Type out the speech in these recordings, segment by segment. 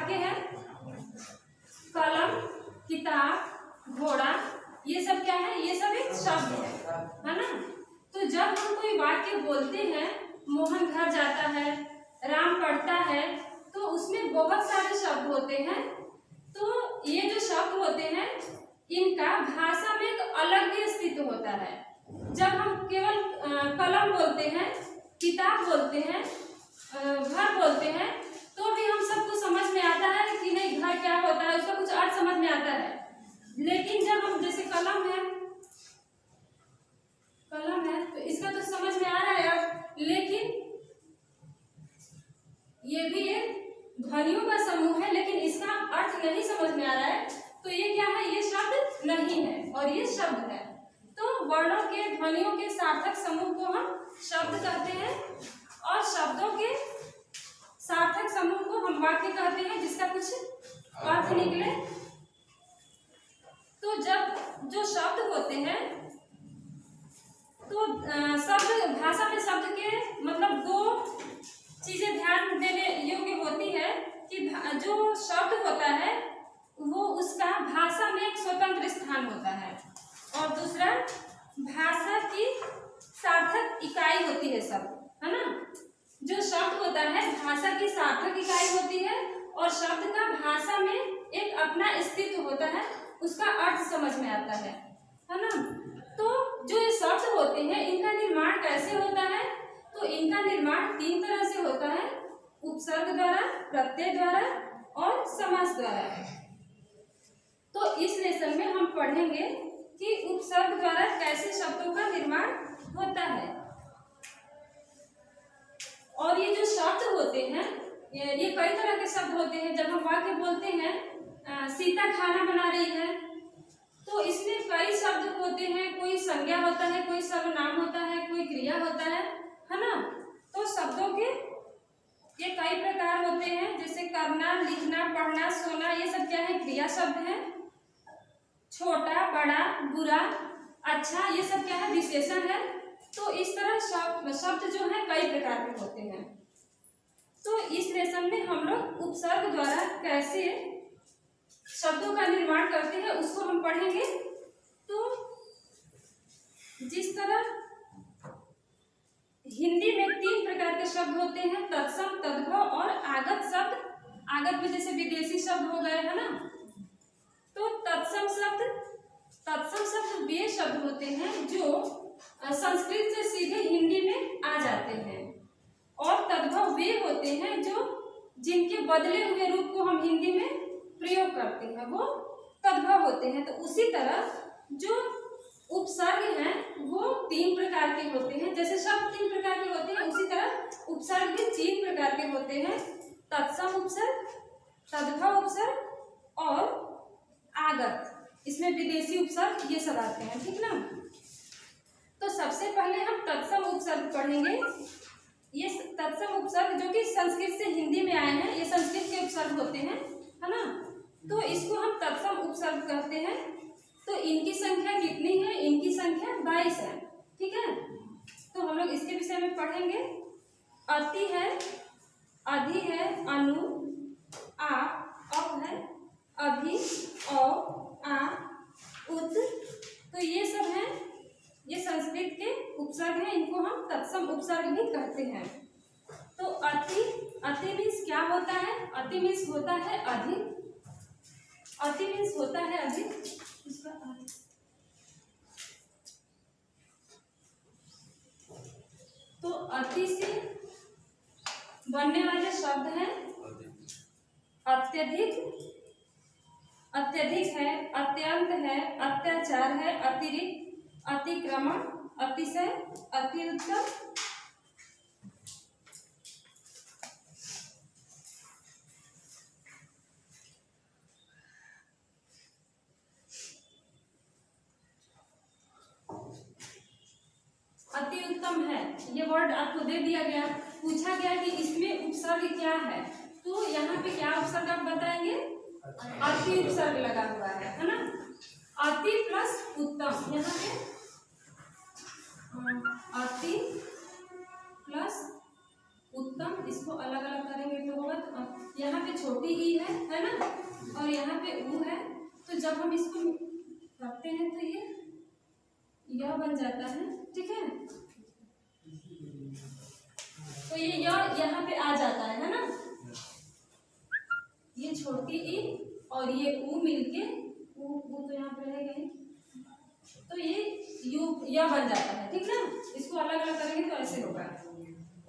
वाक्य है कलम, किताब, घोड़ा, ये सब क्या है, ये सब एक शब्द है ना। तो जब हम कोई वाक्य बोलते हैं, मोहन घर जाता है, राम पढ़ता है, तो उसमें बहुत सारे शब्द होते हैं। तो ये जो शब्द होते हैं इनका भाषा में एक अलग ही अस्तित्व होता है। जब हम केवल कलम बोलते हैं, किताब बोलते हैं, घर बोलते हैं, तो भी हम सबको समझ में आता है कि नहीं घर क्या होता है, उसका कुछ अर्थ समझ में आता है। लेकिन जब हम जैसे कलम है तो इसका तो समझ में आ रहा है अब, लेकिन ये भी एक ध्वनियों का समूह है, लेकिन इसका अर्थ नहीं समझ में आ रहा है, तो ये क्या है, ये शब्द नहीं है और ये शब्द है। तो वर्णों के, ध्वनियों के सार्थक समूह को हम शब्द कहते हैं और शब्दों के सार्थक समूह को हम वाक्य कहते हैं जिसका कुछ अर्थ निकले। तो जब जो शब्द होते हैं, तो शब्द भाषा में शब्द के मतलब दो चीजें ध्यान देने योग्य होती है कि जो शब्द होता है वो उसका भाषा में एक स्वतंत्र स्थान होता है और दूसरा भाषा की सार्थक इकाई होती है शब्द, है ना। जो शब्द होता है भाषा की सार्थक इकाई होती है और शब्द का भाषा में एक अपना अस्तित्व होता है, उसका अर्थ समझ में आता है ना। तो जो ये शब्द होते हैं इनका निर्माण कैसे होता है, तो इनका निर्माण तीन तरह से होता है, उपसर्ग द्वारा, प्रत्यय द्वारा और समास द्वारा। तो इस लेसन में हम पढ़ेंगे कि उपसर्ग द्वारा कैसे शब्दों का निर्माण होता है। और ये जो शब्द होते हैं ये कई तरह के शब्द होते हैं। जब हम वाक्य बोलते हैं सीता खाना बना रही है, तो इसमें कई शब्द होते हैं, कोई संज्ञा होता है, कोई सर्वनाम होता है, कोई क्रिया होता है ना। तो शब्दों के ये कई प्रकार होते हैं, जैसे करना, लिखना, पढ़ना, सोना, ये सब क्या है, क्रिया शब्द है। छोटा, बड़ा, बुरा, अच्छा, ये सब क्या है, विशेषण है। तो इस तरह शब्द जो है कई प्रकार के होते हैं। तो इस लेसन में हम लोग उपसर्ग द्वारा कैसे शब्दों का निर्माण करते हैं उसको हम पढ़ेंगे। तो जिस तरह हिंदी में तीन प्रकार के शब्द होते हैं, तत्सम, तद्भव और आगत शब्द। आगत में जैसे विदेशी शब्द हो गए, है ना। तो तत्सम शब्द वे शब्द होते हैं जो संस्कृत से सीधे हिंदी में आ जाते हैं और तद्भव वे होते हैं जो जिनके बदले हुए रूप को हम हिंदी में प्रयोग करते हैं, वो तद्भव होते हैं। तो उसी तरह जो उपसर्ग हैं वो तीन प्रकार के होते हैं। जैसे शब्द तीन प्रकार के होते हैं, उसी तरह उपसर्ग भी तीन प्रकार के होते हैं, तत्सम उपसर्ग, तद्भव उपसर्ग और आगत, इसमें विदेशी उपसर्ग, ये सब आते हैं, ठीक ना। तो सबसे पहले हम तत्सम उपसर्ग पढ़ेंगे। ये तत्सम उपसर्ग जो कि संस्कृत से हिंदी में आए हैं, ये संस्कृत के उपसर्ग होते हैं, है ना। तो इसको हम तत्सम उपसर्ग कहते हैं। तो इनकी संख्या कितनी है, इनकी संख्या 22 है, ठीक है। तो हम लोग इसके विषय में पढ़ेंगे। अति है, अधि है, अनु, आ, अप है, अभि, औ, आ, उत, तो ये सब है, ये संस्कृत के उपसर्ग हैं, इनको हम तत्सम उपसर्ग भी कहते हैं। तो अति मीन्स क्या होता है, अति मीन्स होता है अधिक, अति मीन्स होता है अधिक, इसका तो अति से बनने वाले शब्द हैं अत्यधिक, अत्यधिक है, अत्यंत है, अत्याचार है, अतिरिक्त, अतिक्रमण, अतिशय, अति उत्तम, अति उत्तम है। ये वर्ड आपको दे दिया गया, पूछा गया कि इसमें उपसर्ग क्या है, तो यहाँ पे क्या उपसर्ग आप बताएंगे, अति उपसर्ग लगा हुआ है ना। अति प्लस उत्तम, यहाँ पे अति प्लस उत्तम इसको अलग अलग करेंगे तो होगा। तो यहाँ पे छोटी ई है ना, और यहाँ पे ऊ है, तो जब हम इसको रखते हैं तो ये यह बन जाता है। ठीक है, तो ये यहाँ पे आ जाता है ना, ये छोटी ई और ये ऊ मिलके ऊ तो यहाँ पे रहेगा ही, तो ये यह बन जाता है। ठीक ना, इसको अलग अलग करेंगे तो ऐसे होगा।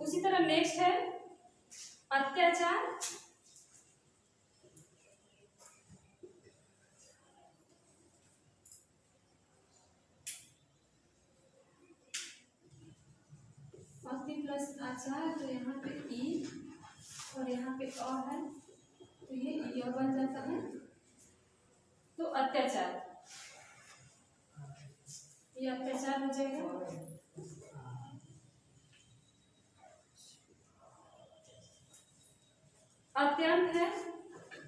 उसी तरह नेक्स्ट है अत्याचार। अति प्लस आचार, तो यहाँ पे ई और यहाँ पे अ है, तो ये यह बन जाता है। तो अत्याचार, ये अत्याचार हो जाएगा। अत्यंत है,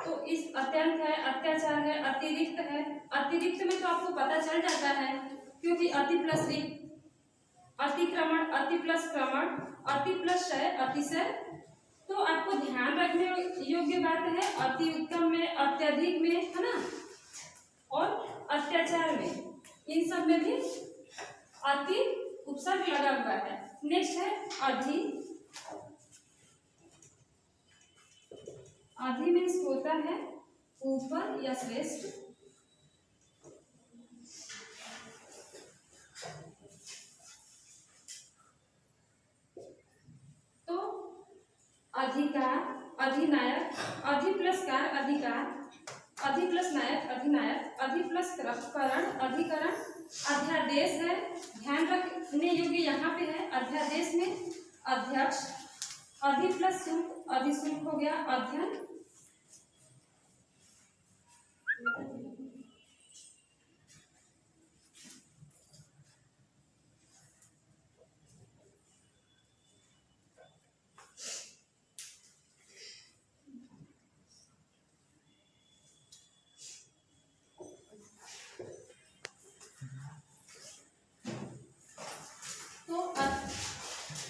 तो इस अत्यंत है, अत्याचार है, अतिरिक्त है। अतिरिक्त में तो आपको पता चल जाता है, क्योंकि अति प्लस रिक्त, अतिक्रमण, अति प्लस क्रमण, अति प्लस शय, अतिशय। तो आपको ध्यान रखने योग्य बात है, अति उत्तम में, अत्यधिक में, है ना, और अत्याचार में, इन सब में भी अति उपसर्ग लगा हुआ है। नेक्स्ट है अधि। अधि मीन्स होता है ऊपर या श्रेष्ठ। तो अधिकार, अधिनायक, अधि प्लस कार अधिकार, अधि प्लस नायक अधिनायक, अधि प्लस करण अधिकरण, अध्यादेश है। ध्यान रखने योग्य यहाँ पे है, अध्यादेश में अध्यक्ष, अधि प्लस शुल्क, अधिशुल्क हो गया, अध्ययन।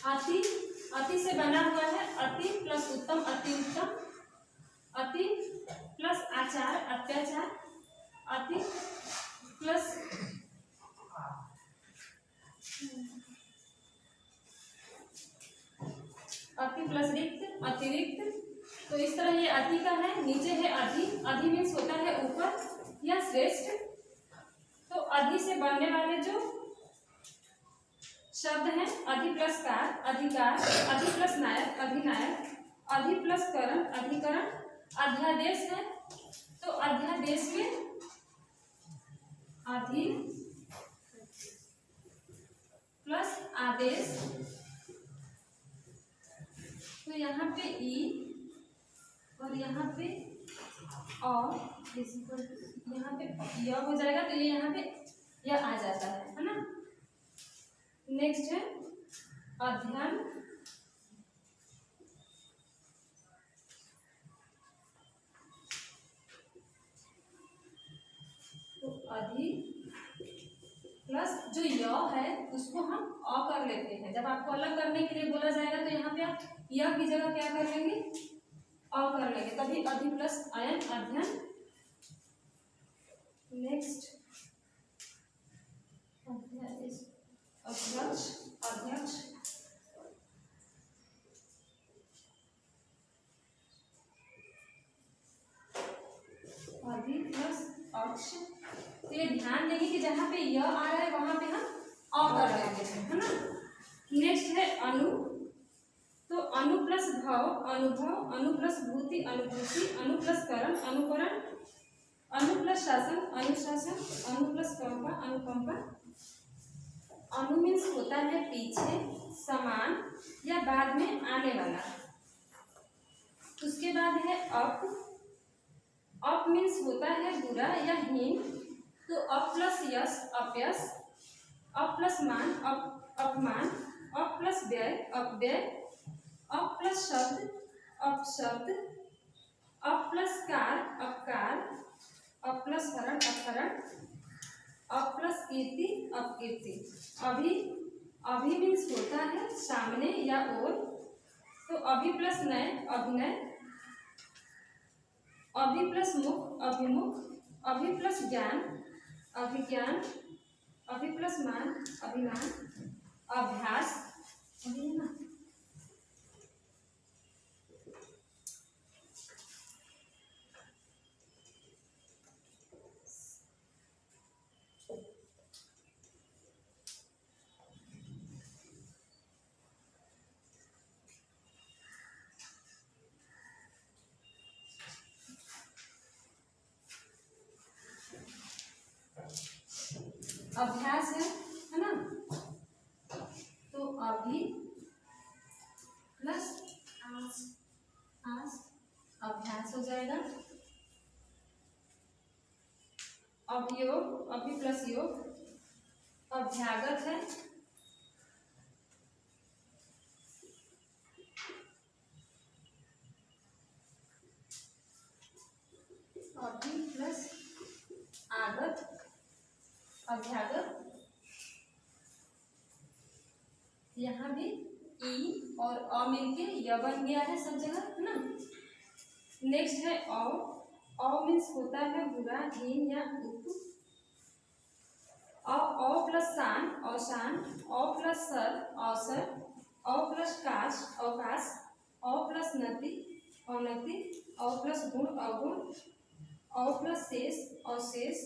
अति, अति से बना हुआ है अति प्लस उत्तम, अति उत्तम, अति प्लस आचार, अत्याचार, अति प्लस अति प्लस रिक्त, अतिरिक्त। तो इस तरह ये अति का है। नीचे है अधि, अधि मीन्स होता है ऊपर या श्रेष्ठ। तो अधि से बनने वाले जो शब्द हैं, अधि प्लस कार अधिकार, अधि प्लस नायक अधिनायक, अधि प्लस करण अधिकरण, अध्यादेश है। तो अध्यादेश में अधि प्लस आदेश, तो यहाँ पे ई और यहाँ पे और यहाँ पे यह हो जाएगा, तो ये यहाँ पे यह आ जाता है ना। नेक्स्ट है अध्ययन। तो अधि प्लस जो य है उसको हम अ कर लेते हैं। जब आपको अलग करने के लिए बोला जाएगा तो यहाँ पे आप य की जगह क्या कर लेंगे, अ कर लेंगे, तभी अधि प्लस अयन, अध्ययन। नेक्स्ट अध्यक्ष, अध्यक्ष, अधि प्लस अक्ष। तो ये ध्यान देंगे कि जहाँ पे यह आ रहा है वहां पे हम अ कर लेते हैं, है ना। नेक्स्ट है अनु। तो अनु प्लस भाव, अनुभव, अनु प्लस भूति, अनुभूति, अनु प्लस करण, अनुकरण, अनु प्लस शासन, अनुशासन, अनु प्लस कंपा, अनुकंपा। अनु मीन्स होता है पीछे, समान या बाद में आने वाला। उसके बाद है अप। अप मीन्स होता है बुरा या हीन। तो अप प्लस यश, अपयश, अप प्लस मान, अपमान, अप प्लस व्यय, अपव्यय, अप प्लस शब्द, अपशब्द, अप प्लस कार, अपकार, अप प्लस हरण, अपहरण, अप प्लस कीर्ति, अपकीर्ति। अभी, अभी मीन्स होता है सामने या ओर। तो अभि प्लस नय अभिनय, अभि प्लस मुख अभिमुख, अभि प्लस ज्ञान अभिज्ञान, अभि प्लस मान अभिमान, अभ्यास अभी है ना, अभ्यास है ना। तो अभी प्लस आस, आस अभ्यास हो जाएगा। अभियोग अभि प्लस योग अभ्यागत है। अभि प्लस आगत अभ्यागत। यहाँ भी ई और अ मिलके य बन गया है सब जगह है ना। नेक्स्ट है अ मीन्स होता है बुरा हीन या उप। अ प्लस शान अशान, अ प्लस सर अवसर, अ प्लस काश अवकाश, अ प्लस नति अवनति, अ प्लस गुण अवगुण, अ प्लस शेष अवशेष।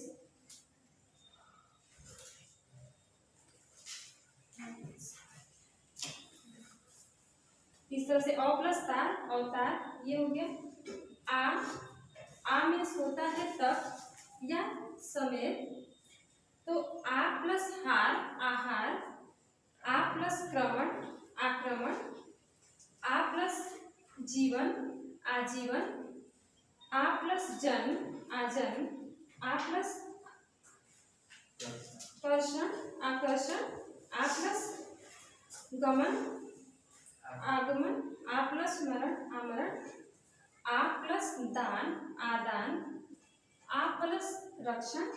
इस तरह से अ प्लस तार अवतार ये हो गया। आ मीन्स होता है तक या समेत। तो आ प्लस हार आहार, आ प्लस क्रमण आक्रमण, आ प्लस जीवन आजीवन, आ प्लस जन्म आजन्म, आ प्लस कर्षण आकर्षण, आ प्लस गमन आगमन, आ प्लस मरण आमरण, आ प्लस दान आदान, आ प्लस रक्षण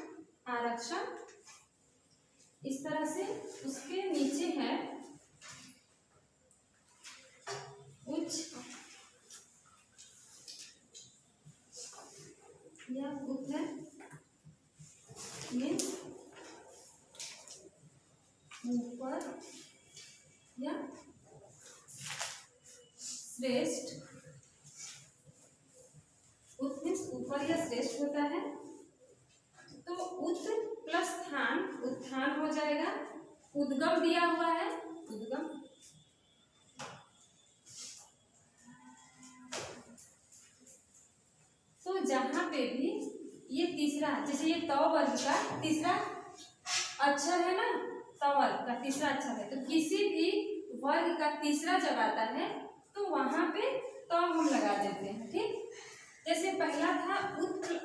आरक्षण। इस तरह से उसके नीचे है उच्च या उच्च है मीन्स ऊपर या श्रेष्ठ। उच्च मीन्स ऊपर या श्रेष्ठ होता है। तो उच्च प्लस स्थान उत्थान हो जाएगा। उद्गम दिया हुआ है उद्गम। तो जहां पे भी ये तीसरा, जैसे ये त वर्ग का तीसरा अक्षर है ना, त वर्ग का तीसरा अक्षर है, तो किसी भी वर्ग का तीसरा जब आता है तो वहां पे त हम लगा देते हैं। ठीक, जैसे पहला था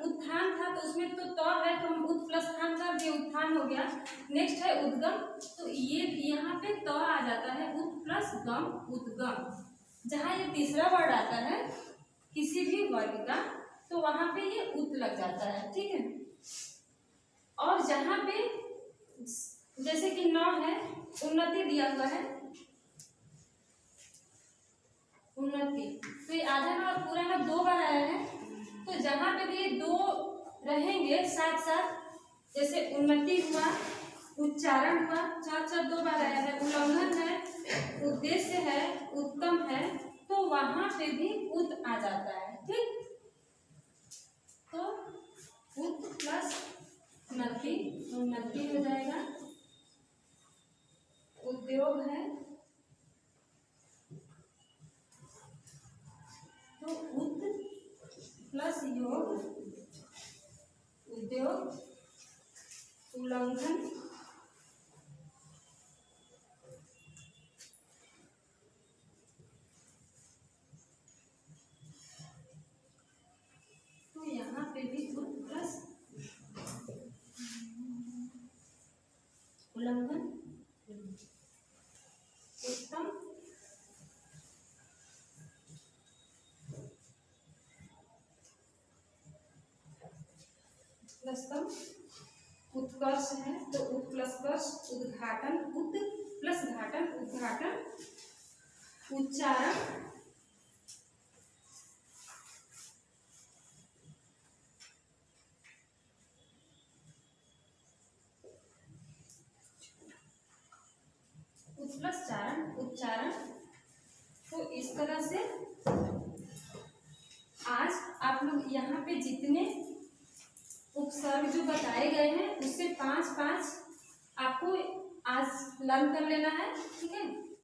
उत्थान था तो उसमें तो त है तो हम उत प्लस थान कर दिए, उत्थान हो गया। नेक्स्ट है उद्गम, तो ये यहाँ पे त आ जाता है उत प्लस गम उद्गम। जहाँ ये तीसरा वर्ड आता है किसी भी वर्ग का तो वहां पे ये उत लग जाता है। ठीक है, और जहाँ पे जैसे कि नौ है उन्नति दिया हुआ है उन्नति, तो ये आधा ना और पूरा ना दो बार आया है। तो जहां पे भी ये दो रहेंगे साथ साथ, जैसे उन्नति हुआ उच्चारण हुआ साथ साथ दो बार आया है, उल्लंघन है उद्देश्य है उत्तम है, तो वहां पे भी उत आ जाता है। ठीक, तो उत प्लस उन्नति उन्नति हो जाएगा। उद्योग है तो उत प्लस योग उद्योग। उल्लंघन तो यहाँ पे भी उत प्लस उल्लंघन। उत्तम प्लसतम। उत्कर्ष है तो उत प्लस कर्ष उद्घाटन, उत प्लस घाटन उद्घाटन। उच्चारण तरह से आज आप लोग यहाँ पे जितने उपसर्ग जो बताए गए हैं उससे 5-5 आपको आज लर्न कर लेना है, ठीक है।